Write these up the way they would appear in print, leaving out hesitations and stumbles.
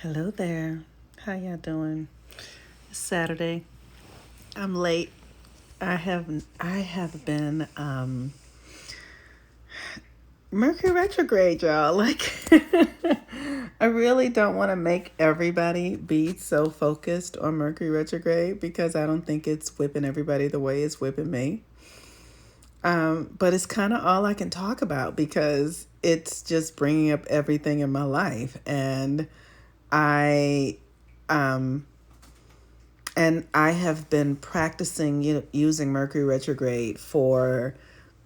Hello there. How y'all doing? It's Saturday. I'm late. I have been Mercury retrograde, y'all. Like I really don't want to make everybody be so focused on Mercury retrograde because I don't think it's whipping everybody the way it's whipping me. But it's kind of all I can talk about because it's just bringing up everything in my life, I um I have been practicing using Mercury retrograde for,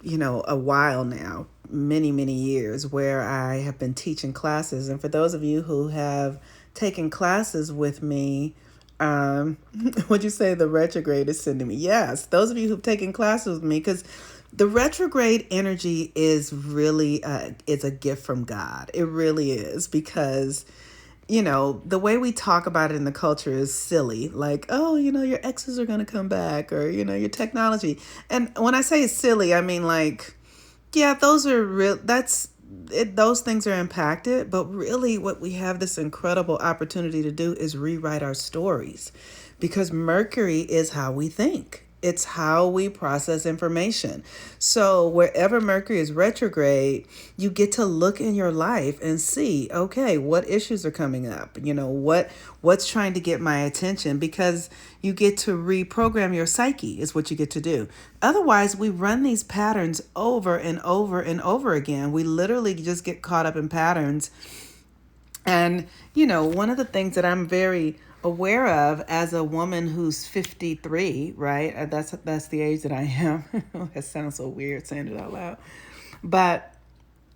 a while now, many, many years, where I have been teaching classes. And for those of you who have taken classes with me, would you say the retrograde is sending me? Yes, those of you who've taken classes with me, because the retrograde energy is really, it's a gift from God. It really is, because the way we talk about it in the culture is silly. Like, oh, your exes are going to come back, or, your technology. And when I say silly, I mean, like, yeah, those are real. That's it. Those things are impacted. But really, what we have this incredible opportunity to do is rewrite our stories, because Mercury is how we think. It's how we process information. So wherever Mercury is retrograde, you get to look in your life and see, okay, what issues are coming up? What's trying to get my attention, because you get to reprogram your psyche is what you get to do. Otherwise, we run these patterns over and over and over again. We literally just get caught up in patterns. And, one of the things that I'm very aware of as a woman who's 53, right? That's the age that I am. That sounds so weird saying it out loud. But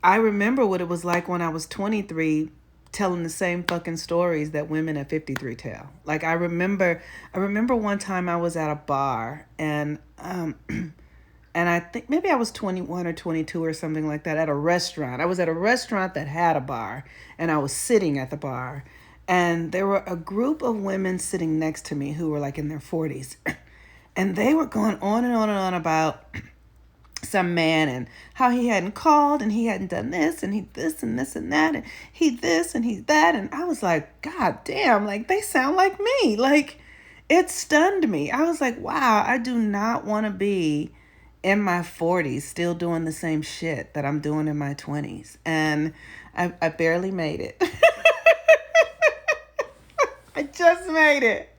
I remember what it was like when I was 23, telling the same fucking stories that women at 53 tell. Like I remember one time I was at a bar, and I think maybe I was 21 or 22 or something like that, at a restaurant. I was at a restaurant that had a bar, and I was sitting at the bar. And there were a group of women sitting next to me who were like in their 40s. And they were going on and on and on about some man and how he hadn't called and he hadn't done this and he this and this and that and he this and he that. And I was like, God damn, like they sound like me. Like it stunned me. I was like, wow, I do not want to be in my 40s still doing the same shit that I'm doing in my 20s. And I barely made it. I just made it.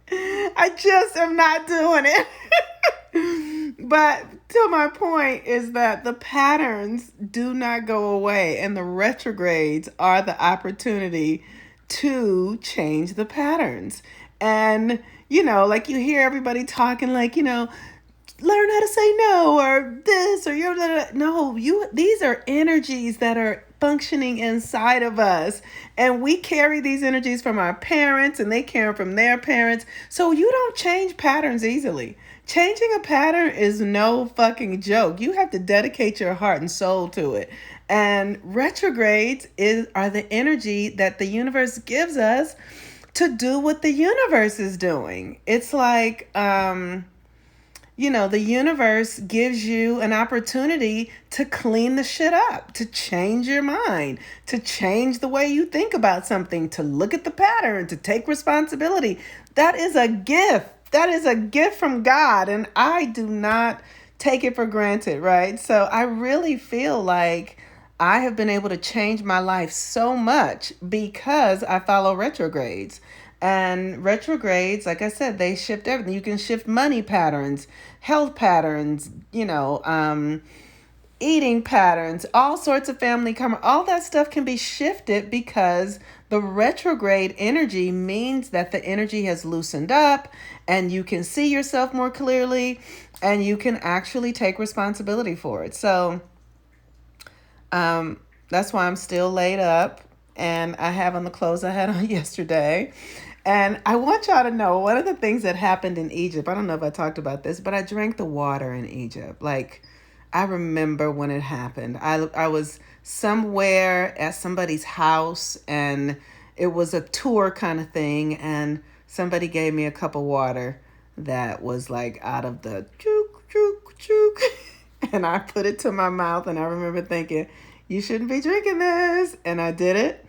I just am not doing it. But to my point is that the patterns do not go away, and the retrogrades are the opportunity to change the patterns. And, like you hear everybody talking like, learn how to say no, or this, or you're no, these are energies that are functioning inside of us, and we carry these energies from our parents, and they carry from their parents. So you don't change patterns easily. Changing a pattern is no fucking joke. You have to dedicate your heart and soul to it. And retrogrades are the energy that the universe gives us to do what the universe is doing. It's like the universe gives you an opportunity to clean the shit up, to change your mind, to change the way you think about something, to look at the pattern, to take responsibility. That is a gift. That is a gift from God, and I do not take it for granted, right? So I really feel like I have been able to change my life so much because I follow retrogrades. And retrogrades, like I said, they shift everything. You can shift money patterns, health patterns, eating patterns, all sorts of family karma. All that stuff can be shifted because the retrograde energy means that the energy has loosened up, and you can see yourself more clearly, and you can actually take responsibility for it. So that's why I'm still laid up, and I have on the clothes I had on yesterday. And I want y'all to know one of the things that happened in Egypt. I don't know if I talked about this, but I drank the water in Egypt. Like, I remember when it happened. I was somewhere at somebody's house, and it was a tour kind of thing, and somebody gave me a cup of water that was like out of the chook, chook, chook. And I put it to my mouth, and I remember thinking, you shouldn't be drinking this. And I did it.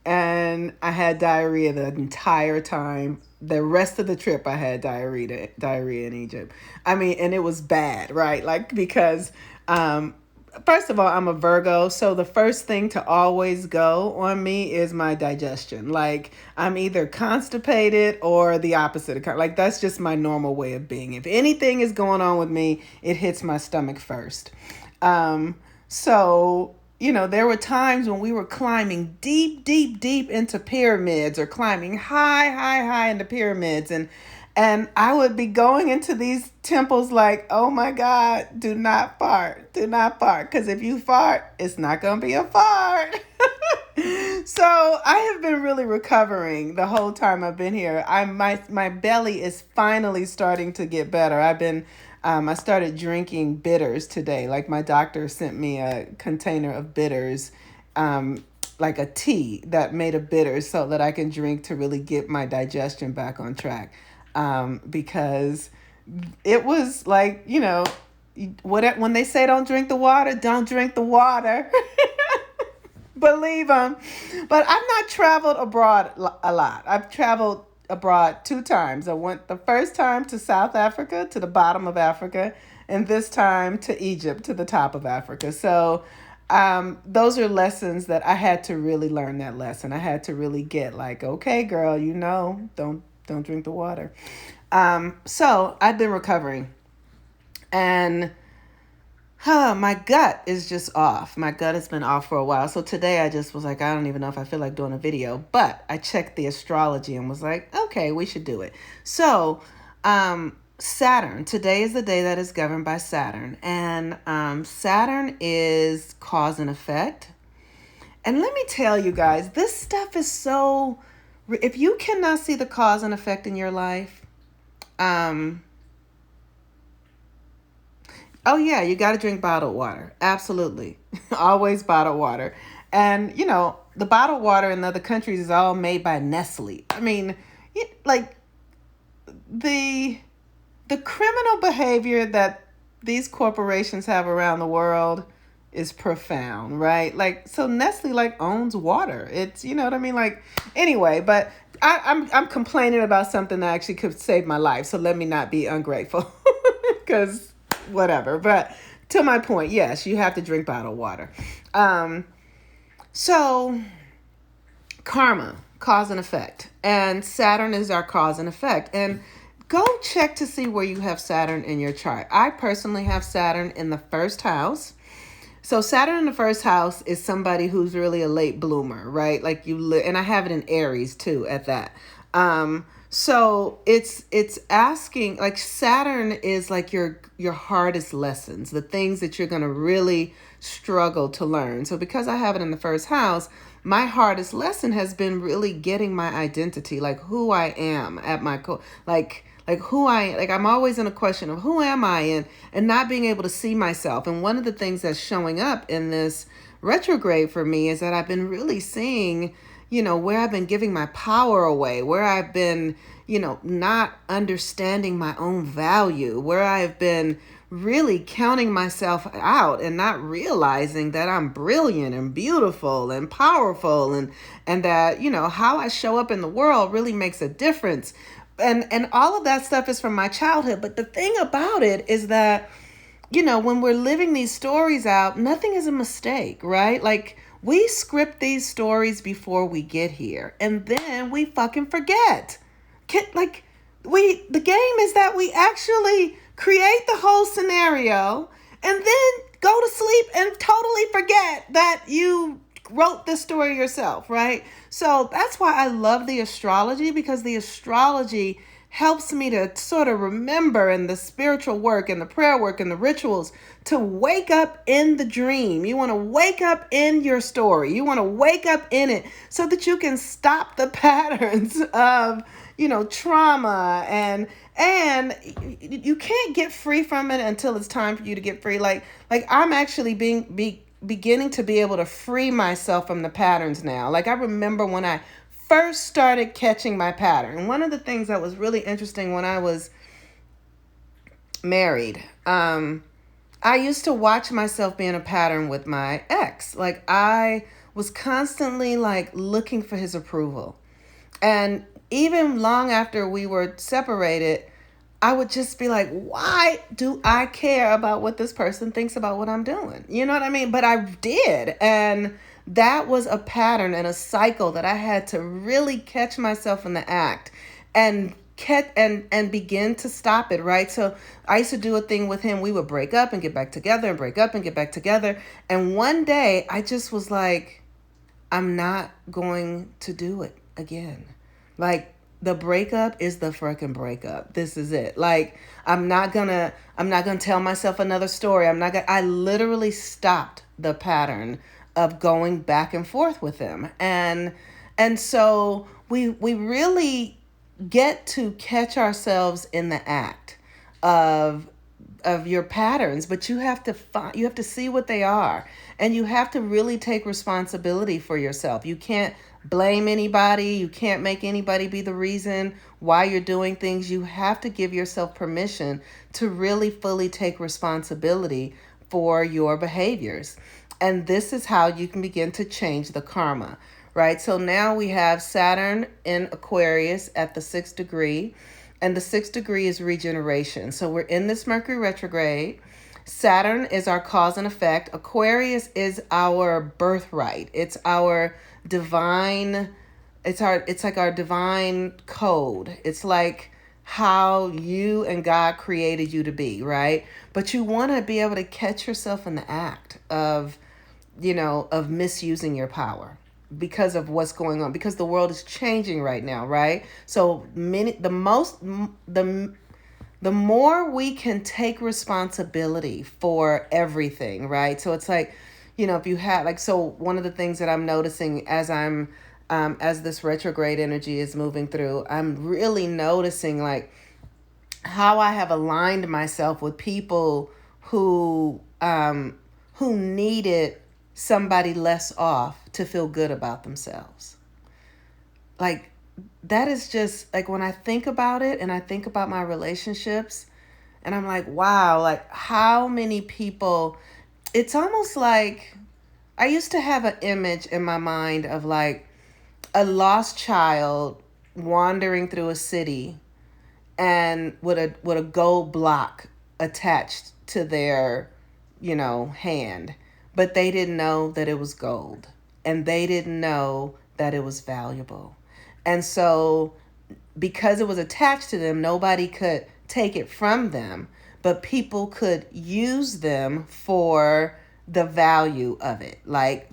And and I had diarrhea the entire time. The rest of the trip, I had diarrhea in Egypt. I mean, and it was bad, right? Like, because, first of all, I'm a Virgo. So the first thing to always go on me is my digestion. Like, I'm either constipated or the opposite of like, that's just my normal way of being. If anything is going on with me, it hits my stomach first. So, there were times when we were climbing deep, deep, deep into pyramids, or climbing high, high, high into pyramids. And I would be going into these temples like, oh my God, do not fart. Do not fart. Because if you fart, it's not going to be a fart. So I have been really recovering the whole time I've been here. My belly is finally starting to get better. I started drinking bitters today. Like, my doctor sent me a container of bitters, like a tea that made of bitters, so that I can drink to really get my digestion back on track. Because it was like, when they say don't drink the water, don't drink the water. Believe them. But I've not traveled abroad a lot. I've traveled abroad 2 times. I went the first time to South Africa, to the bottom of Africa, and this time to Egypt, to the top of Africa. So those are lessons that I had to really learn. That lesson I had to really get, like, okay, girl, don't drink the water. So I've been recovering, and my gut is just off. My gut has been off for a while. So today I just was like, I don't even know if I feel like doing a video, but I checked the astrology and was like, okay, we should do it. So, Saturn, today is the day that is governed by Saturn, and Saturn is cause and effect. And let me tell you guys, this stuff is so, if you cannot see the cause and effect in your life, oh yeah, you got to drink bottled water. Absolutely. Always bottled water. And, the bottled water in other countries is all made by Nestle. I mean, like, the criminal behavior that these corporations have around the world is profound, right? Like, so Nestle, like, owns water. It's, you know what I mean? Like, anyway, but I'm complaining about something that actually could save my life. So let me not be ungrateful, because whatever. But to my point, yes, you have to drink bottled water. So karma, cause and effect, and Saturn is our cause and effect. And go check to see where you have Saturn in your chart. I personally have Saturn in the first house. So Saturn in the first house is somebody who's really a late bloomer, right? Like, and I have it in Aries too at that. So it's asking, like, Saturn is like your hardest lessons, the things that you're going to really struggle to learn. So because I have it in the first house, my hardest lesson has been really getting my identity, like who I am at my core, like I'm always in a question of who am I, and not being able to see myself. And one of the things that's showing up in this retrograde for me is that I've been really seeing, where I've been giving my power away, where I've been, not understanding my own value, where I've been really counting myself out and not realizing that I'm brilliant and beautiful and powerful, and that, how I show up in the world really makes a difference. And all of that stuff is from my childhood. But the thing about it is that, when we're living these stories out, nothing is a mistake, right? Like, we script these stories before we get here, and then we fucking forget. The game is that we actually create the whole scenario and then go to sleep and totally forget that you wrote this story yourself, right? So that's why I love the astrology, because the astrology helps me to sort of remember, and the spiritual work and the prayer work and the rituals, to wake up in the dream. You want to wake up in your story. You want to wake up in it so that you can stop the patterns of, trauma, and you can't get free from it until it's time for you to get free. Like I'm actually beginning to be able to free myself from the patterns now. Like, I remember when I first started catching my pattern. One of the things that was really interesting when I was married, I used to watch myself be in a pattern with my ex. Like, I was constantly like looking for his approval. And even long after we were separated, I would just be like, why do I care about what this person thinks about what I'm doing? You know what I mean? But I did. And that was a pattern and a cycle that I had to really catch myself in the act and begin to stop it, right? So I used to do a thing with him. We would break up and get back together and break up and get back together. And one day I just was like, I'm not going to do it again. Like, the breakup is the freaking breakup. This is it. Like, I'm not gonna tell myself another story. I literally stopped the pattern of going back and forth with him. And so we really get to catch ourselves in the act of your patterns, but you have to see what they are, and you have to really take responsibility for yourself. You can't blame anybody. You can't make anybody be the reason why you're doing things. You have to give yourself permission to really fully take responsibility for your behaviors. And this is how you can begin to change the karma, right? So now we have Saturn in Aquarius at the 6th degree. And the 6th degree is regeneration. So we're in this Mercury retrograde. Saturn is our cause and effect. Aquarius is our birthright. It's our divine, it's like our divine code. It's like how you and God created you to be, right? But you want to be able to catch yourself in the act of misusing your power because of what's going on, because the world is changing right now, right? So the more we can take responsibility for everything, right? So it's like, if you have so one of the things that I'm noticing as as this retrograde energy is moving through, I'm really noticing like how I have aligned myself with people who needed somebody less off to feel good about themselves. Like, that is just like, when I think about it and I think about my relationships, and I'm like, wow, like how many people, it's almost like I used to have an image in my mind of like a lost child wandering through a city and with a gold block attached to their, hand. But they didn't know that it was gold, and they didn't know that it was valuable. And so because it was attached to them, nobody could take it from them, but people could use them for the value of it.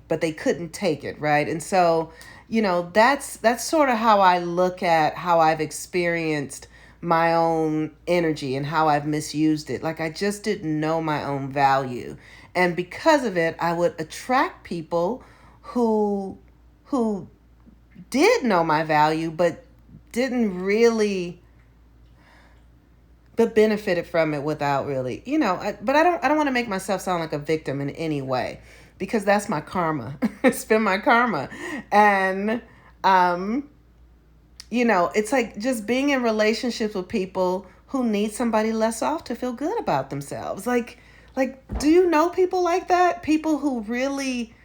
But they couldn't take it, right? And so, that's sort of how I look at how I've experienced my own energy and how I've misused it. Like, I just didn't know my own value. And because of it, I would attract people who did know my value, but didn't really, but benefited from it without really, but I don't want to make myself sound like a victim in any way, because that's my karma. It's been my karma. And, it's like just being in relationships with people who need somebody less off to feel good about themselves. Like, do you know people like that? People who really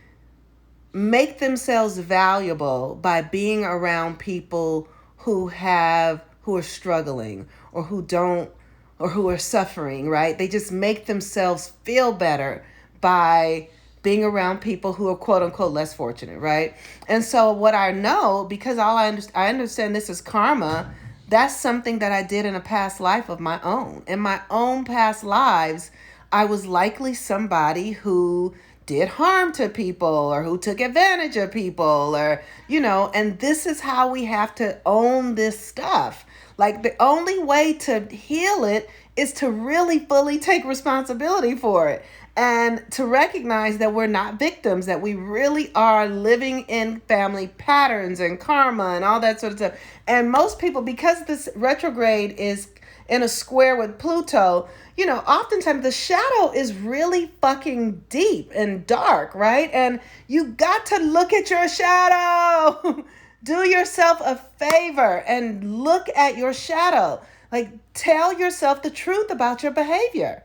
make themselves valuable by being around people who are struggling or who are suffering, right? They just make themselves feel better by being around people who are quote unquote less fortunate, right? And so what I know, because I understand this is karma, that's something that I did in a past life of my own. In my own past lives, I was likely somebody who did harm to people or who took advantage of people or, and this is how we have to own this stuff. Like, the only way to heal it is to really fully take responsibility for it and to recognize that we're not victims, that we really are living in family patterns and karma and all that sort of stuff. And most people, because this retrograde is in a square with Pluto, oftentimes the shadow is really fucking deep and dark, right? And you got to look at your shadow. Do yourself a favor and look at your shadow. Like, tell yourself the truth about your behavior.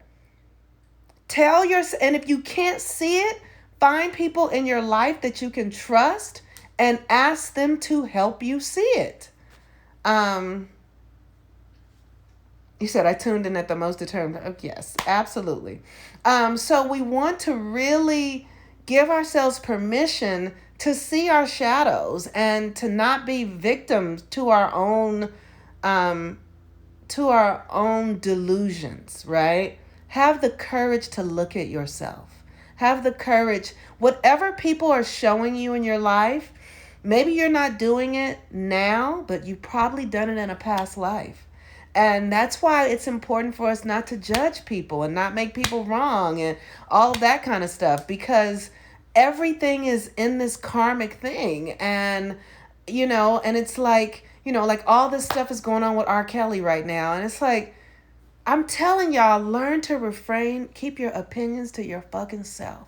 And if you can't see it, Find people in your life that you can trust and ask them to help you see it. You said I tuned in at the most determined. Oh, yes, absolutely. So we want to really give ourselves permission to see our shadows and to not be victims um, to our own delusions, right? Have the courage to look at yourself. Have the courage, whatever people are showing you in your life, maybe you're not doing it now, but you've probably done it in a past life. And that's why it's important for us not to judge people and not make people wrong and all of that kind of stuff, because everything is in this karmic thing. And, and it's like, like all this stuff is going on with R. Kelly right now. And it's like, I'm telling y'all, learn to refrain, keep your opinions to your fucking self.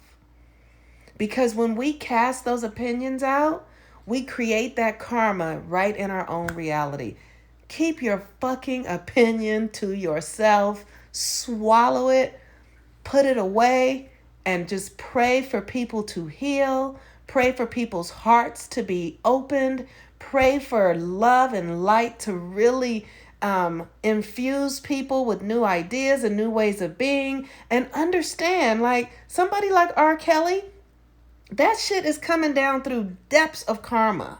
Because when we cast those opinions out, we create that karma right in our own reality. Keep your fucking opinion to yourself. Swallow it, put it away, and just pray for people to heal. Pray for people's hearts to be opened. Pray for love and light to really infuse people with new ideas and new ways of being. And understand, like somebody like R. Kelly, that shit is coming down through depths of karma.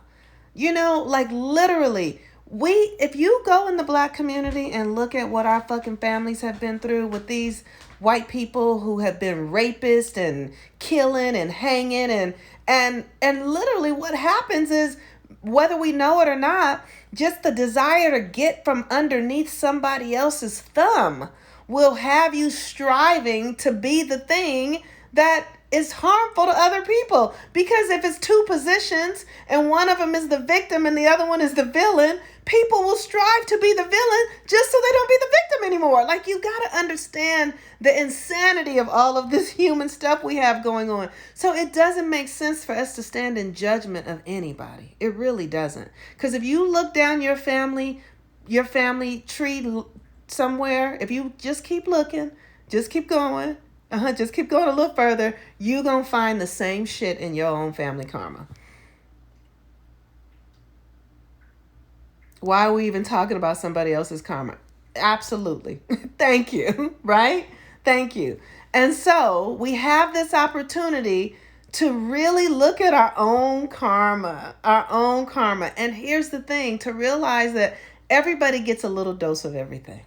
Like literally, if you go in the Black community and look at what our fucking families have been through with these white people who have been rapists and killing and hanging and literally what happens is, whether we know it or not, just the desire to get from underneath somebody else's thumb will have you striving to be the thing that is harmful to other people. Because if it's two positions and one of them is the victim and the other one is the villain, people will strive to be the villain just so they don't be the victim anymore. Like, you got to understand the insanity of all of this human stuff we have going on. So it doesn't make sense for us to stand in judgment of anybody. It really doesn't. Because if you look down your family tree somewhere, if you just keep looking, just keep going, just keep going a little further, you're going to find the same shit in your own family karma. Why are we even talking about somebody else's karma? Absolutely. Thank you. Right? Thank you. And so we have this opportunity to really look at our own karma. And here's the thing, to realize that everybody gets a little dose of everything.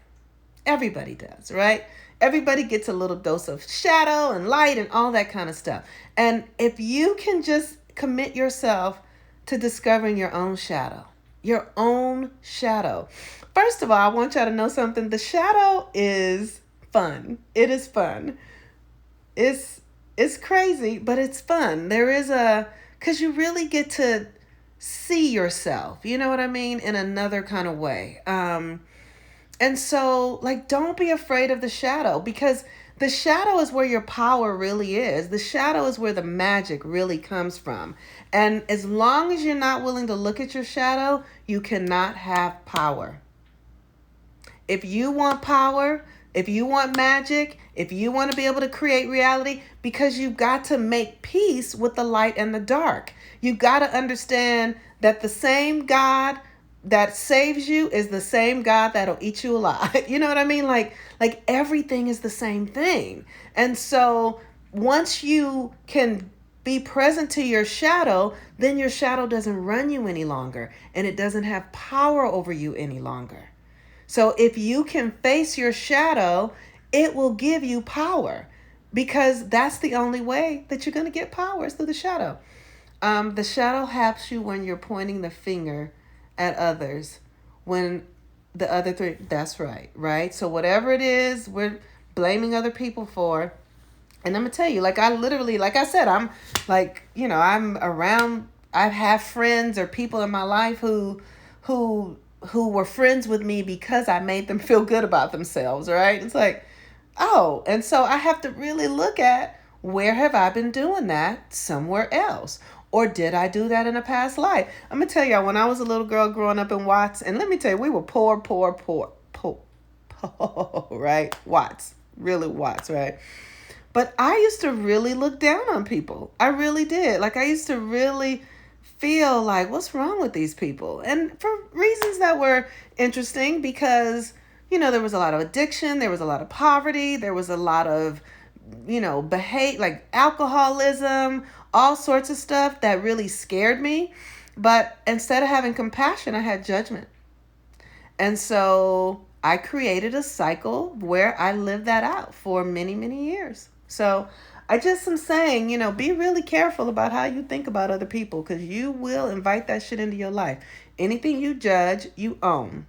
Everybody does, right? Everybody gets a little dose of shadow and light and all that kind of stuff. And if you can just commit yourself to discovering your own shadow. First of all, I want y'all to know something. The shadow is fun. It is fun. It's crazy, but it's fun. Because you really get to see yourself, you know what I mean, in another kind of way. And so, like, don't be afraid of the shadow, because the shadow is where your power really is. The shadow is where the magic really comes from. And as long as you're not willing to look at your shadow, you cannot have power. If you want power, if you want magic, if you want to be able to create reality, because you've got to make peace with the light and the dark. You've got to understand that the same God that saves you is the same God that'll eat you alive. You know what I mean? Like everything is the same thing. And so once you can be present to your shadow, then your shadow doesn't run you any longer, and it doesn't have power over you any longer. So if you can face your shadow, it will give you power, because that's the only way that you're going to get power, is through the shadow. The shadow helps you when you're pointing the finger at others, when the other three, that's right? So whatever it is we're blaming other people for, and I'm gonna tell you, like I said, I'm like, I'm around, I have friends or people in my life who were friends with me because I made them feel good about themselves, right? It's like, oh, and so I have to really look at, where have I been doing that somewhere else? Or did I do that in a past life? I'm going to tell y'all, when I was a little girl growing up in Watts, and let me tell you, we were poor, right? Watts, really Watts, right? But I used to really look down on people. I really did. Like, I used to really feel like, what's wrong with these people? And for reasons that were interesting because, there was a lot of addiction, there was a lot of poverty, there was a lot of, behave like alcoholism, all sorts of stuff that really scared me. But instead of having compassion, I had judgment. And so I created a cycle where I lived that out for many, many years. So I just am saying, be really careful about how you think about other people because you will invite that shit into your life. Anything you judge, you own.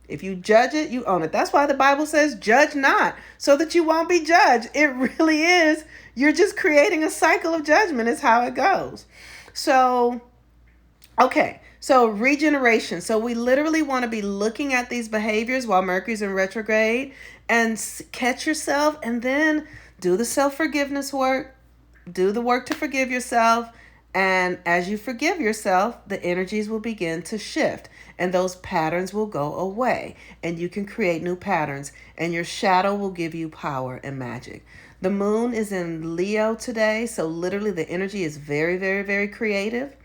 If you judge it, you own it. That's why the Bible says, judge not, so that you won't be judged. It really is. You're just creating a cycle of judgment is how it goes. So, okay. So regeneration. So we literally want to be looking at these behaviors while Mercury's in retrograde and catch yourself and then do the self-forgiveness work. Do the work to forgive yourself. And as you forgive yourself, the energies will begin to shift and those patterns will go away and you can create new patterns and your shadow will give you power and magic. The moon is in Leo today. So literally the energy is very, very, very creative.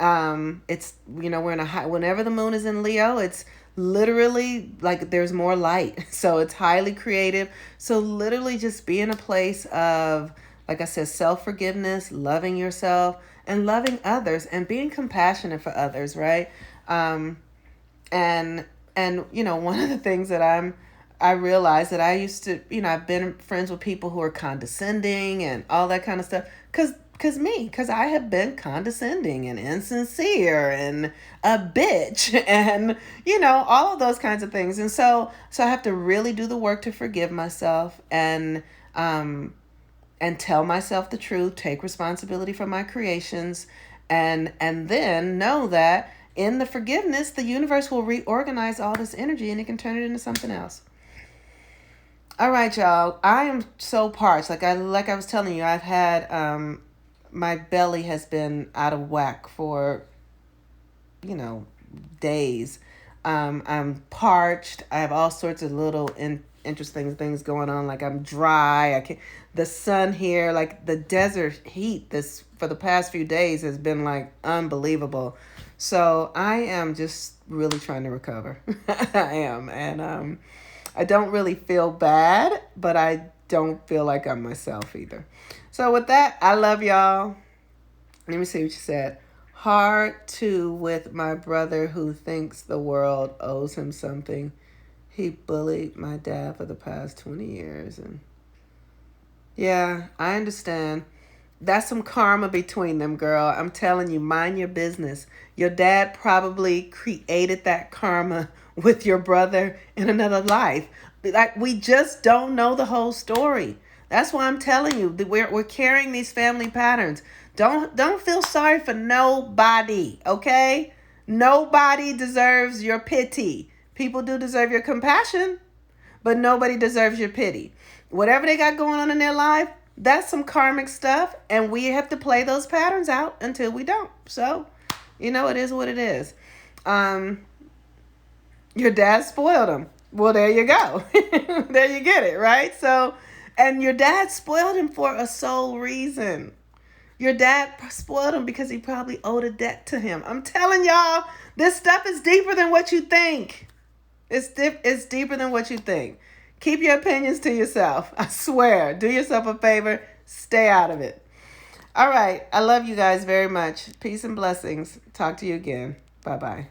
It's, we're in a high, whenever the moon is in Leo, it's literally like there's more light. So it's highly creative. So literally just be in a place of, like I said, self-forgiveness, loving yourself and loving others and being compassionate for others. Right. And one of the things that I realized that I used to, I've been friends with people who are condescending and all that kind of stuff. Because I have been condescending and insincere and a bitch and, all of those kinds of things. And so I have to really do the work to forgive myself and tell myself the truth, take responsibility for my creations, and then know that in the forgiveness, the universe will reorganize all this energy and it can turn it into something else. All right, y'all. I am so parched. Like I was telling you, I've had my belly has been out of whack for, days. I'm parched. I have all sorts of little interesting things going on. Like I'm dry. The sun here, like the desert heat this for the past few days has been like unbelievable. So I am just really trying to recover. I am. And I don't really feel bad, but I don't feel like I'm myself either. So with that, I love y'all. Let me see what you said. Hard to with my brother who thinks the world owes him something. He bullied my dad for the past 20 years. And yeah, I understand. That's some karma between them, girl. I'm telling you, mind your business. Your dad probably created that karma with your brother in another life. Like, we just don't know the whole story. That's why I'm telling you that we're carrying these family patterns. Don't feel sorry for nobody, okay? Nobody deserves your pity. People do deserve your compassion, but nobody deserves your pity. Whatever they got going on in their life, that's some karmic stuff, and we have to play those patterns out until we don't. So, it is what it is. Your dad spoiled him. Well, there you go. There you get it, right? So, and your dad spoiled him for a sole reason. Your dad spoiled him because he probably owed a debt to him. I'm telling y'all, this stuff is deeper than what you think. It's deeper than what you think. Keep your opinions to yourself. I swear. Do yourself a favor. Stay out of it. All right. I love you guys very much. Peace and blessings. Talk to you again. Bye-bye.